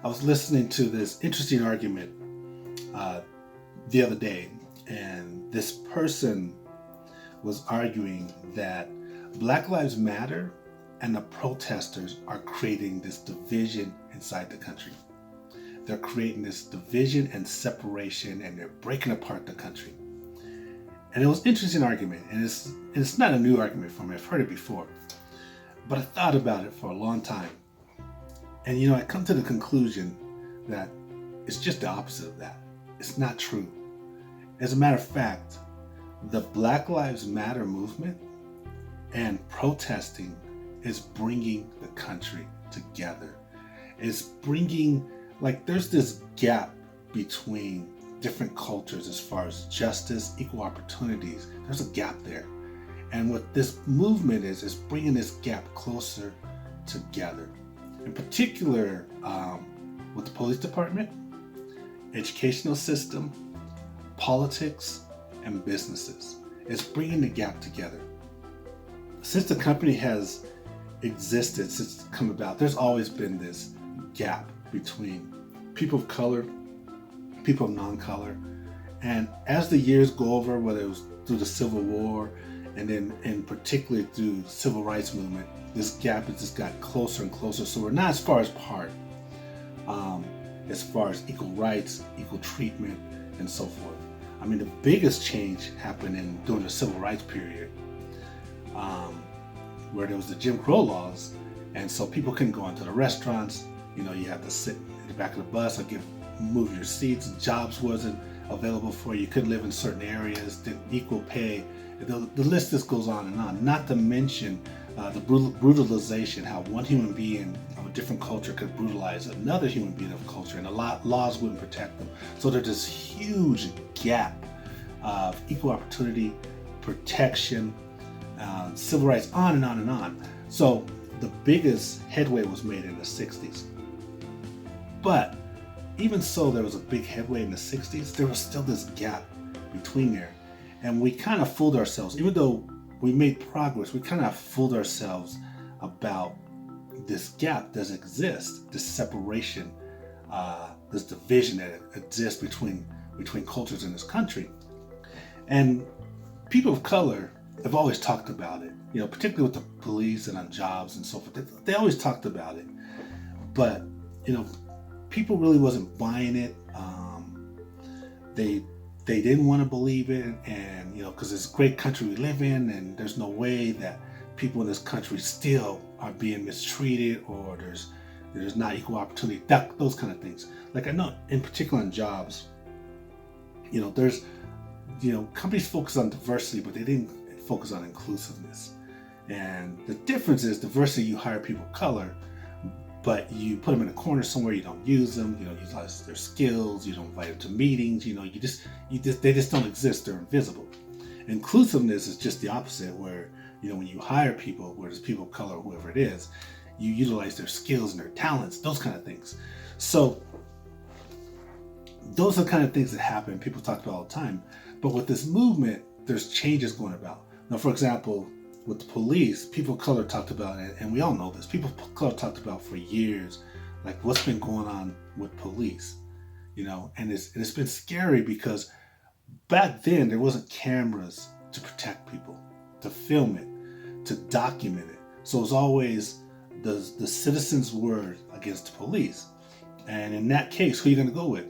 I was listening to this interesting argument uh, the other day, and this person was arguing that Black Lives Matter and the protesters are creating this division inside the country. They're creating this division and separation, and they're breaking apart the country. And it was an interesting argument, and it's not a new argument for me. I've heard it before, but I thought about it for a long time. And I come to the conclusion that it's just the opposite of that. It's not true. As a matter of fact, the Black Lives Matter movement and protesting is bringing the country together. It's bringing, there's this gap between different cultures as far as justice, equal opportunities. There's a gap there. And what this movement is bringing this gap closer together. In particular, with the police department, educational system, politics, and businesses. It's bringing the gap together. Since the company has existed, since it's come about, there's always been this gap between people of color, people of non-color. And as the years go over, whether it was through the Civil War and then and particularly through the Civil Rights Movement, this gap has just got closer and closer. So we're not as far apart as far as equal rights, equal treatment, and so forth. I mean, the biggest change happened during the Civil Rights period, where there was the Jim Crow laws, and so people couldn't go into the restaurants. You had to sit in the back of the bus or move your seats. Jobs wasn't available for you. You couldn't live in certain areas. Didn't equal pay. The list just goes on and on. Not to mention the brutalization, how one human being of a different culture could brutalize another human being of culture, and the laws wouldn't protect them. So there's this huge gap of equal opportunity, protection, civil rights, on and on and on. So the biggest headway was made in the 60s. But even so, there was a big headway in the 60s, there was still this gap between there. And we kind of fooled ourselves. Even though we made progress, we kind of fooled ourselves about this gap does exist, this separation, this division that exists between cultures in this country. And people of color have always talked about it, particularly with the police and on jobs and so forth. They always talked about it. But, people really wasn't buying it. They didn't want to believe it, and because it's a great country we live in, and there's no way that people in this country still are being mistreated, or there's not equal opportunity, those kind of things. Like I know, in particular in jobs, there's companies focus on diversity, but they didn't focus on inclusiveness. And the difference is diversity, you hire people of color, but you put them in a corner somewhere, you don't use them, you don't utilize their skills, you don't invite them to meetings, they just don't exist, they're invisible. Inclusiveness is just the opposite, where, when you hire people, whether it's people of color or whoever it is, you utilize their skills and their talents, those kind of things. So those are the kind of things that happen, people talk about all the time. But with this movement, there's changes going about. Now, for example, with the police, people of color talked about it, and we all know this. People of color talked about for years, like what's been going on with police, and it's been scary because back then there wasn't cameras to protect people, to film it, to document it. So it was always the citizen's word against the police. And in that case, who are you going to go with?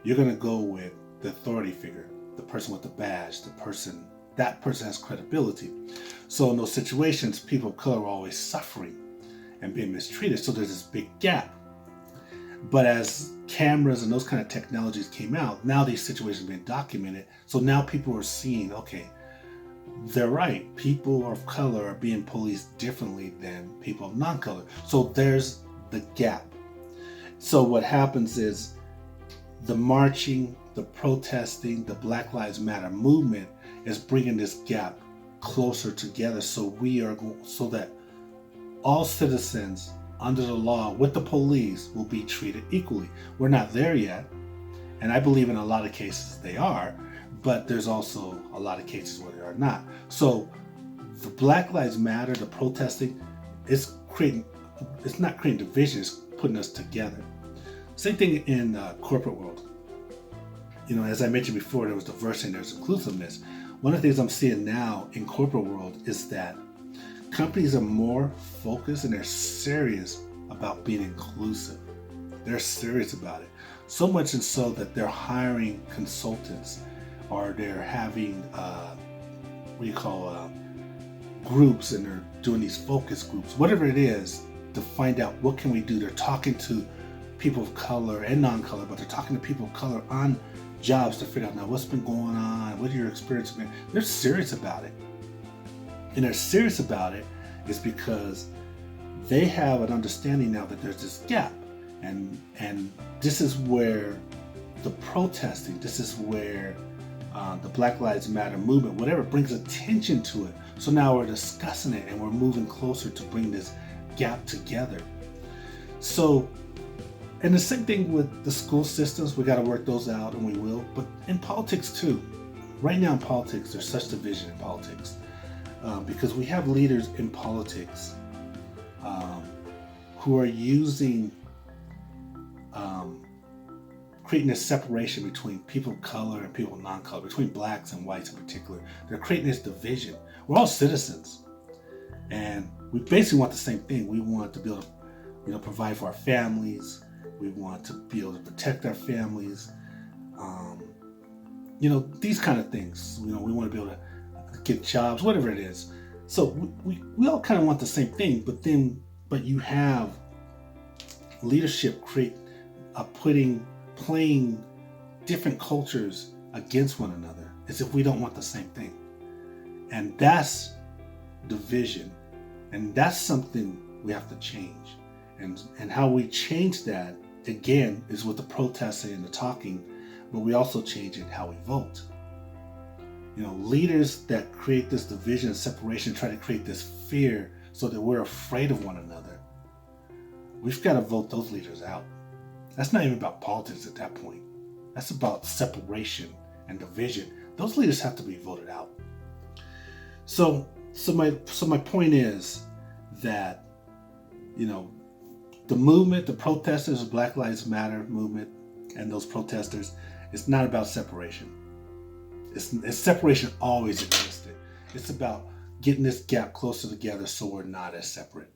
You're going to go with the authority figure, the person with the badge, that person has credibility. So in those situations, people of color are always suffering and being mistreated. So there's this big gap. But as cameras and those kind of technologies came out, now these situations are being documented. So now people are seeing, okay, they're right. People of color are being policed differently than people of non-color. So there's the gap. So what happens is the marching, the protesting, the Black Lives Matter movement is bringing this gap closer together, so that all citizens under the law with the police will be treated equally. We're not there yet, and I believe in a lot of cases they are, but there's also a lot of cases where they are not. So the Black Lives Matter, the protesting, it's not creating division, it's putting us together. Same thing in corporate world. As I mentioned before, there was diversity and there's inclusiveness. One of the things I'm seeing now in corporate world is that companies are more focused and they're serious about being inclusive. They're serious about it. So much and so that they're hiring consultants, or they're having groups, and they're doing these focus groups, whatever it is, to find out what can we do. They're talking to people of color and non-color, but they're talking to people of color on jobs to figure out now what's been going on, what are your experiences been. They're serious about it. And they're serious about it is because they have an understanding now that there's this gap. And this is where the protesting, this is where the Black Lives Matter movement, whatever, brings attention to it. So now we're discussing it and we're moving closer to bring this gap together. So, and the same thing with the school systems, we got to work those out, and we will. But in politics too. Right now in politics, there's such division in politics because we have leaders in politics who are using creating this separation between people of color and people of non-color, between blacks and whites in particular. They're creating this division. We're all citizens, and we basically want the same thing. We want to be able to, provide for our families. We want to be able to protect our families. These kind of things. We want to be able to get jobs, whatever it is. So we all kind of want the same thing, but you have leadership playing different cultures against one another as if we don't want the same thing. And that's division. And that's something we have to change. And how we change that, again, is with the protesting and the talking, but we also change it how we vote. Leaders that create this division and separation, try to create this fear so that we're afraid of one another. We've got to vote those leaders out. That's not even about politics at that point. That's about separation and division. Those leaders have to be voted out. So my point is that, the movement, the protesters, the Black Lives Matter movement, and those protesters, it's not about separation. It's separation always existed. It's about getting this gap closer together so we're not as separate.